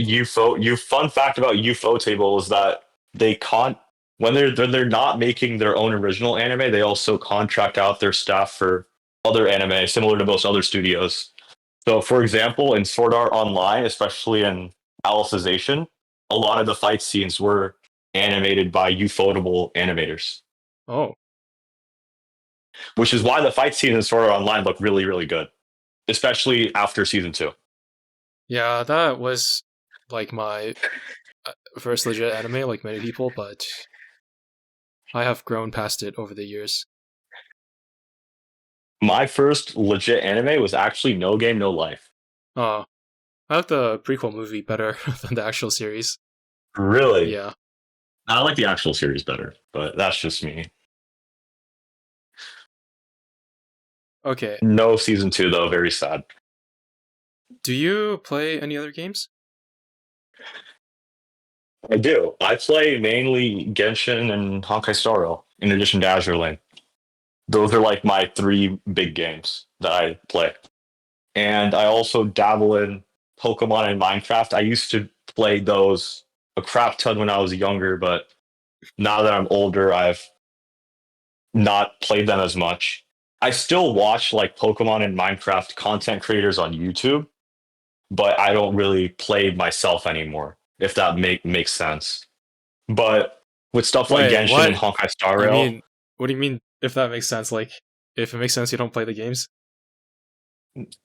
UFO table is that they can't when they're not making their own original anime, they also contract out their staff for other anime similar to most other studios. So for example, in Sword Art Online, especially in Alicization, a lot of the fight scenes were animated by Ufotable animators, oh which is why the fight scenes in Sword Art Online look really, really good, especially after season 2. yeah, that was like my first legit anime, like many people, but I have grown past it over the years. My first legit anime was actually No Game No Life. Uh, I like the prequel movie better than the actual series. Really? Yeah. I like the actual series better, but that's just me. Okay. No season 2 though, very sad. Do you play any other games? I do. I play mainly Genshin and Honkai Star Rail in addition to Azure Lane. Those are like my three big games that I play. And I also dabble in Pokemon and Minecraft. I used to play those a crap ton when I was younger, but now that I'm older, I've not played them as much. I still watch like Pokemon and Minecraft content creators on YouTube, but I don't really play myself anymore, if that makes sense. But with stuff like Wait, Genshin and what? Honkai Star You Rail, mean, what do you mean if that makes sense? Like, if it makes sense, you don't play the games?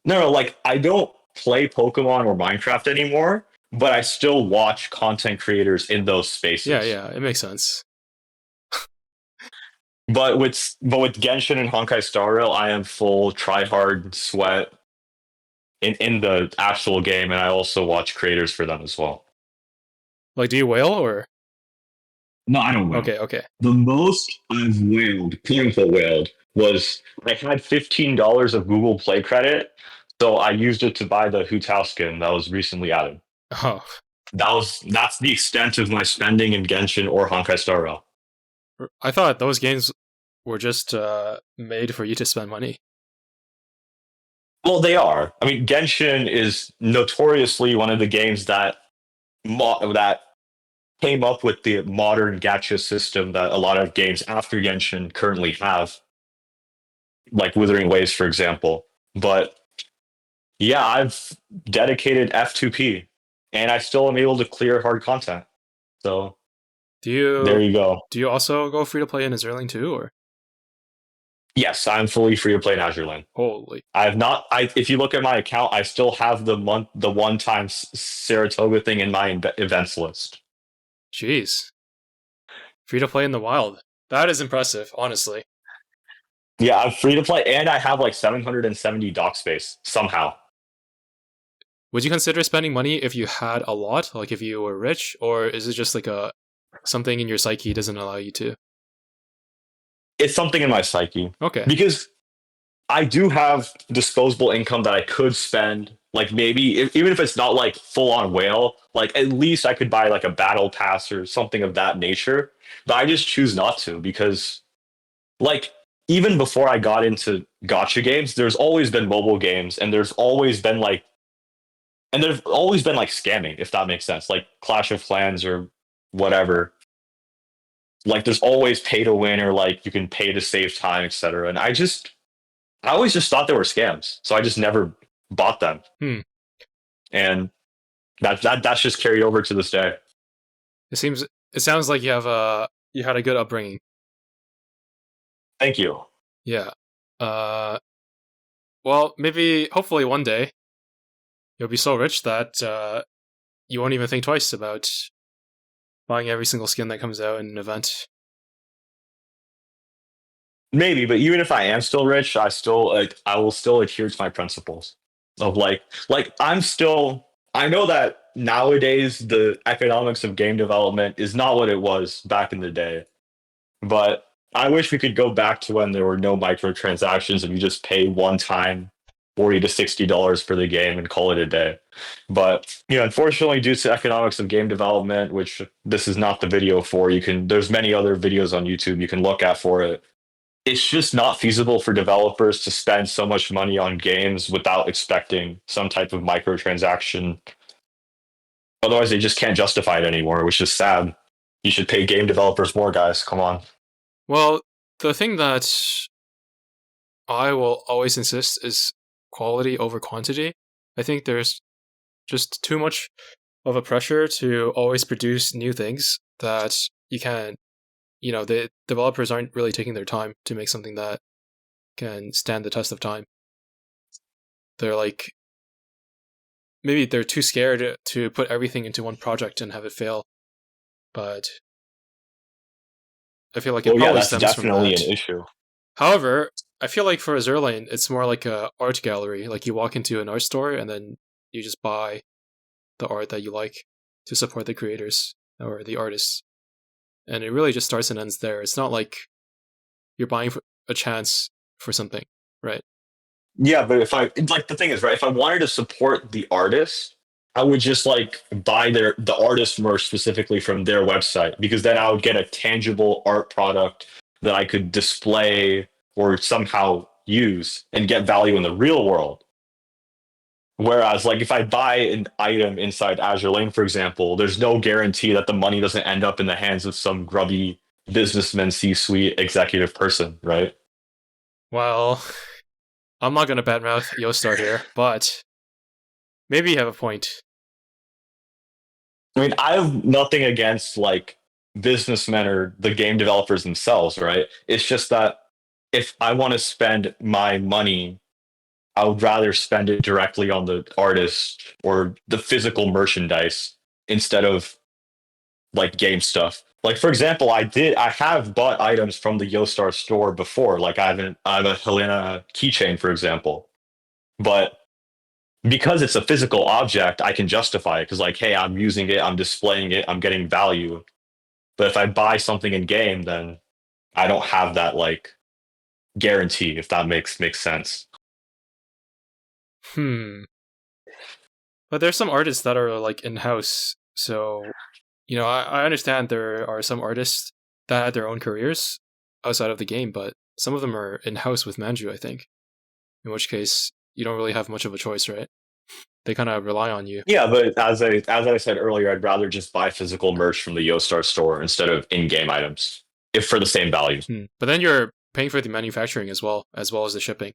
no, like I don't play Pokemon or Minecraft anymore, but I still watch content creators in those Yeah, spaces. yeah, it makes sense. But with Genshin and Honkai Star Rail, I am full try hard sweat in the actual game, and I also watch creators for them as well. Like, do you whale or? No, I don't whale. Okay, okay. The most I've whaled, quote unquote whaled, was I had $15 of Google Play credit, so I used it to buy the Hu Tao skin that was recently added. Oh, That's the extent of my spending in Genshin or Honkai Star Rail. I thought those games were just made for you to spend money. Well, they are. I mean, Genshin is notoriously one of the games that came up with the modern gacha system that a lot of games after Genshin currently have, like Wuthering Waves, for example. But yeah, I've dedicated F2P, and I still am able to clear hard content. So Do there you you go. do you also go free to play in Azur Lane too, or Yes, I'm fully free to play in Azure Lane. holy I have not. If you look at my account, I still have the one time Saratoga thing in my events list. jeez, free to play in the wild? That is impressive, honestly. Yeah, I'm free to play, and I have like 770 dock space somehow. Would you consider spending money if you had a lot, like if you were rich, or is it just like a something in your psyche doesn't allow you to? It's something in my psyche Okay, because I do have disposable income that I could spend. Like maybe even if it's not like full on whale, like at least I could buy like a battle pass or something of that nature. But I just choose not to because like even before I got into gotcha games, there's always been mobile games and there's always been like scamming, if that makes sense, like Clash of Clans or whatever. Like there's always pay to win or like you can pay to save time, etc. And I always just thought they were scams, so I just never bought them, hmm. and that's just carried over to this day. It sounds like you had a good upbringing. Thank you. Yeah. Uh, well, maybe hopefully one day you'll be so rich that you won't even think twice about buying every single skin that comes out in an event. Maybe, but even if I am still rich, I will still adhere to my principles of I know that nowadays the economics of game development is not what it was back in the day, but I wish we could go back to when there were no microtransactions and you just pay one time $40 to $60 for the game and call it a day. But unfortunately, due to economics of game development, which this is not the video for, there's many other videos on YouTube you can look at for it. it's just not feasible for developers to spend so much money on games without expecting some type of microtransaction. Otherwise, they just can't justify it anymore, which is sad. You should pay game developers more, guys. Come on. Well, the thing that I will always insist is quality over quantity. I think there's just too much of a pressure to always produce new things that you can't, the developers aren't really taking their time to make something that can stand the test of time. They're like, maybe they're too scared to put everything into one project and have it fail. But I feel like it Well, yeah, probably that's stems from definitely that. an issue. However, I feel like for Azur, it's more like a art gallery. Like you walk into an art store and then you just buy the art that you like to support the creators or the artists. And it really just starts and ends there. It's not like you're buying a chance for something, right? Yeah, but if I like the thing is right, if I wanted to support the artist, I would just like buy the artist merch specifically from their website because then I would get a tangible art product that I could display or somehow use and get value in the real world. Whereas, like, if I buy an item inside Azure Lane, for example, there's no guarantee that the money doesn't end up in the hands of some grubby businessman, C-suite executive person, right? Well, I'm not going to badmouth Yostar here, but maybe you have a point. I mean, I have nothing against like businessmen or the game developers themselves, right? It's just that if I want to spend my money, I would rather spend it directly on the artist or the physical merchandise instead of like game stuff. Like for example, I have bought items from the YoStar store before. Like I have a Helena keychain, for example. But because it's a physical object, I can justify it because like, hey, I'm using it, I'm displaying it, I'm getting value. But if I buy something in game, then I don't have that like guarantee, if that makes sense. Hmm. But there's some artists that are like in house. So, I understand there are some artists that had their own careers outside of the game, but some of them are in house with Manju, I think. In which case, you don't really have much of a choice, right? They kind of rely on you. Yeah, but as I said earlier, I'd rather just buy physical merch from the YoStar store instead of in-game items, if for the same value. But then you're paying for the manufacturing as well as the shipping.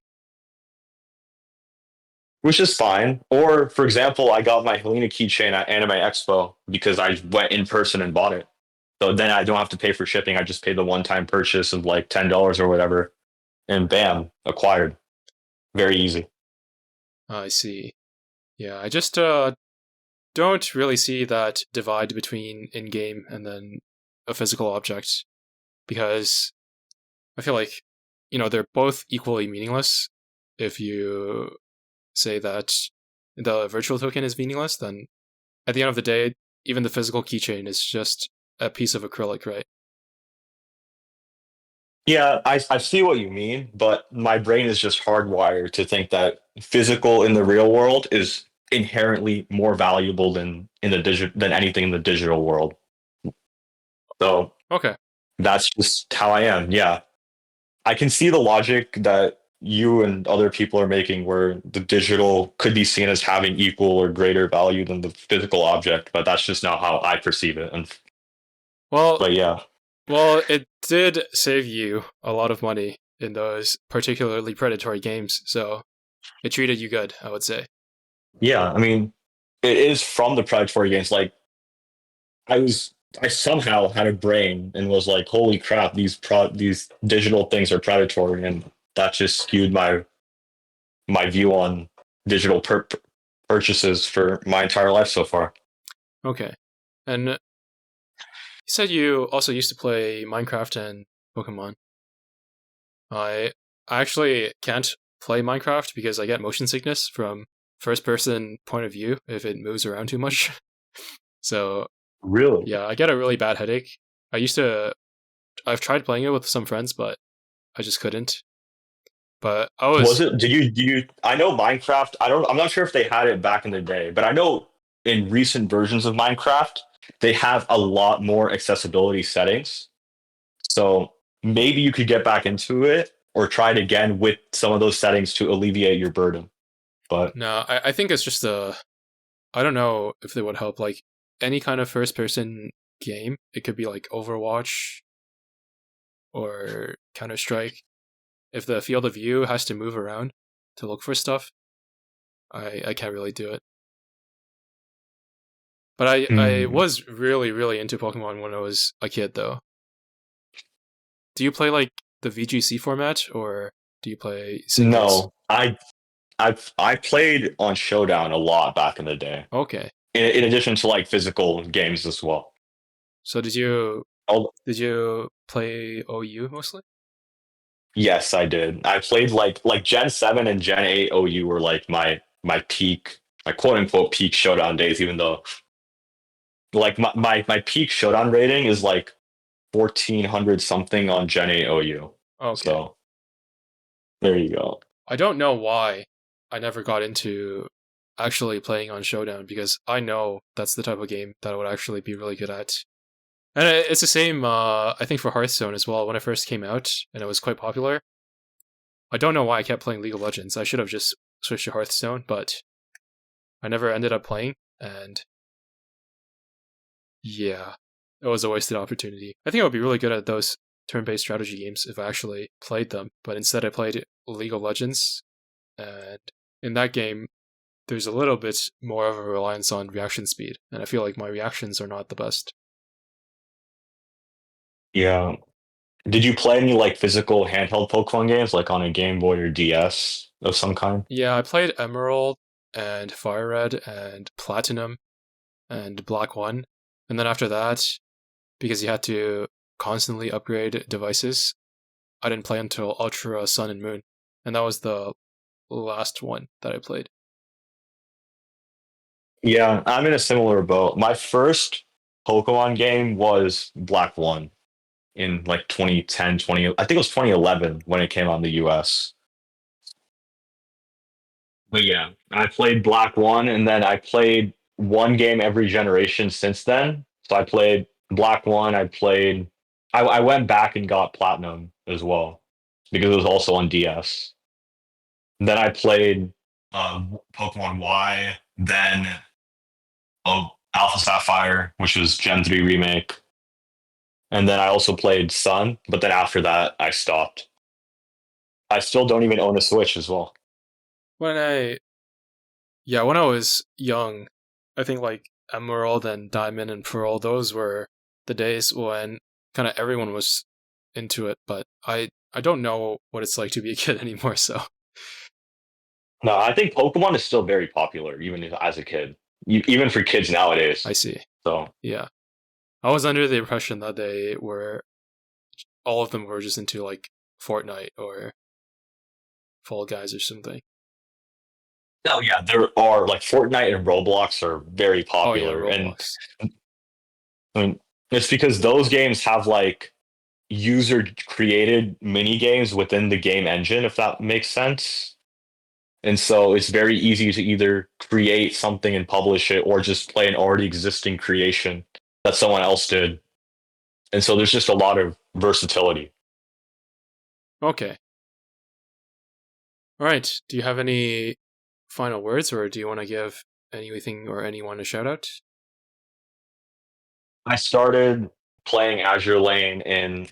Which is fine. Or, for example, I got my Helena keychain at Anime Expo because I went in person and bought it. So then I don't have to pay for shipping. I just pay the one-time purchase of like $10 or whatever, and bam, acquired. Very easy. I see. Yeah, I just don't really see that divide between in-game and then a physical object because I feel like, they're both equally meaningless. If you say that the virtual token is meaningless, then at the end of the day, even the physical keychain is just a piece of acrylic, right? Yeah, I see what you mean, but my brain is just hardwired to think that physical in the real world is inherently more valuable than than anything in the digital world. So Okay. that's just how I am. Yeah. I can see the logic that you and other people are making where the digital could be seen as having equal or greater value than the physical object, but that's just not how I perceive it. And Well, but yeah. it did save you a lot of money in those particularly predatory games, so it treated you good, I would say. Yeah, I mean, it is from the predatory games. Like I somehow had a brain and was like, holy crap, these digital things are predatory, and that just skewed my view on digital purchases for my entire life so far. Okay. And you said you also used to play Minecraft and Pokemon. I actually can't play Minecraft because I get motion sickness from first person point of view if it moves around too much. So, Really? yeah, I get a really bad headache. I've tried playing it with some friends, but I just couldn't. But Was it? Do you? I know Minecraft. I'm not sure if they had it back in the day, but I know in recent versions of Minecraft they have a lot more accessibility settings. So maybe you could get back into it or try it again with some of those settings to alleviate your burden. But No, I think it's just I don't know if they would help. Like any kind of first person game, it could be like Overwatch or Counter Strike. If the field of view has to move around to look for stuff, I can't really do it. But I mm, was really, really into Pokemon when I was a kid, though. Do you play like the VGC format, or do you play singles? no, I played on Showdown a lot back in the day. Okay. In addition to like physical games as well. So did you play OU mostly? Yes, I did. I played like Gen 7 and Gen 8 OU were like my peak, my quote unquote peak showdown days, even though like my peak showdown rating is like 1400 something on Gen 8 OU. Okay. So there you go. I don't know why I never got into actually playing on Showdown because I know that's the type of game that I would actually be really good at. And it's the same, I think, for Hearthstone as well. When it first came out and it was quite popular, I don't know why I kept playing League of Legends. I should have just switched to Hearthstone, but I never ended up playing. And yeah, it was a wasted opportunity. I think I would be really good at those turn-based strategy games if I actually played them, but instead I played League of Legends, and in that game, there's a little bit more of a reliance on reaction speed, and I feel like my reactions are not the best. Yeah. Did you play any like physical handheld Pokemon games like on a Game Boy or DS of some kind? Yeah, I played Emerald and Fire Red and Platinum and Black 1, and then after that, because you had to constantly upgrade devices, I didn't play until Ultra Sun and Moon, and that was the last one that I played. Yeah, I'm in a similar boat. My first Pokemon game was Black One in like 2010, 20. I think it was 2011 when it came on the US. But yeah, I played Black One and then I played one game every generation since then. So I played Black One, I went back and got Platinum as well because it was also on DS. Then I played Pokemon Y, then Alpha Sapphire, which was Gen 3 remake. And then I also played Sun, but then after that I stopped. I still don't even own a Switch as well. When I when I was young, I think like Emerald and Diamond and Pearl, those were the days when kind of everyone was into it, but I don't know what it's like to be a kid anymore, so No, I think Pokemon is still very popular, even as a kid, even for kids I nowadays. see. So Yeah. I was under the impression that they were all of them were just into like Fortnite or Fall Guys or something. no, yeah, there are like Fortnite and Roblox are very Oh yeah, popular, and Roblox. I mean it's because those games have like user created mini games within the game engine, if that makes sense. And so it's very easy to either create something and publish it or just play an already existing creation that someone else did. And so there's just a lot of versatility. Okay. All right. Do you have any final words, or do you want to give anything or anyone a shout out? I started playing Azure Lane in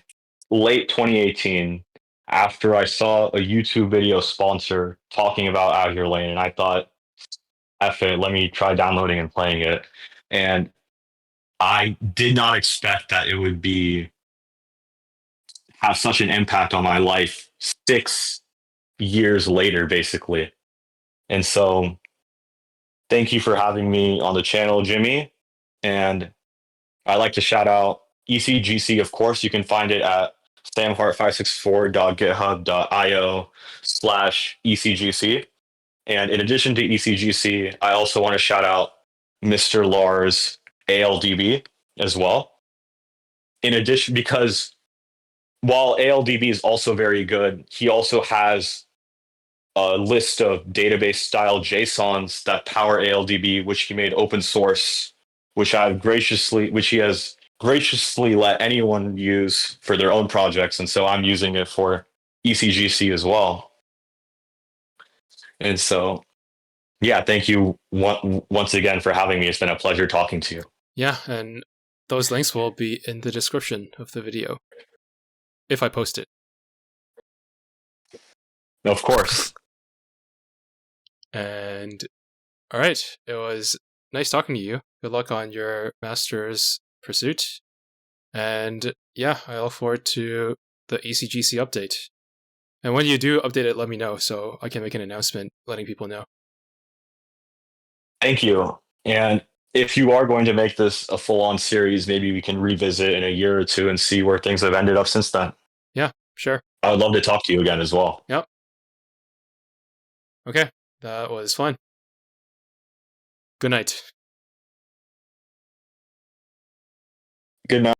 late 2018 after I saw a YouTube video sponsor talking about Azure Lane, and I thought, F it, let me try downloading and playing it. And I did not expect that it would be have such an impact on my life 6 years later, basically. And so, thank you for having me on the channel, Jimmy. And I'd like to shout out ECGC, of course. You can find it at samheart564.github.io/ECGC. And in addition to ECGC, I also want to shout out MrLar's ALDB as well. In addition, because while ALDB is also very good, he also has a list of database style JSONs that power ALDB, which he made open source, which he has graciously let anyone use for their own projects, and so I'm using it for ECGC as well. And so, yeah, thank you once again for having me. It's been a pleasure talking to you. Yeah, and those links will be in the description of the video if I post it. Of course. And all right, it was nice talking to you. Good luck on your master's pursuit. And yeah, I look forward to the ECGC update. And when you do update it, let me know so I can make an announcement letting people know. Thank you. And if you are going to make this a full-on series, maybe we can revisit in a year or two and see where things have ended up since then. Yeah, sure. I would love to talk to you again as well. Yep. Okay, that was fun. Good night. Good night.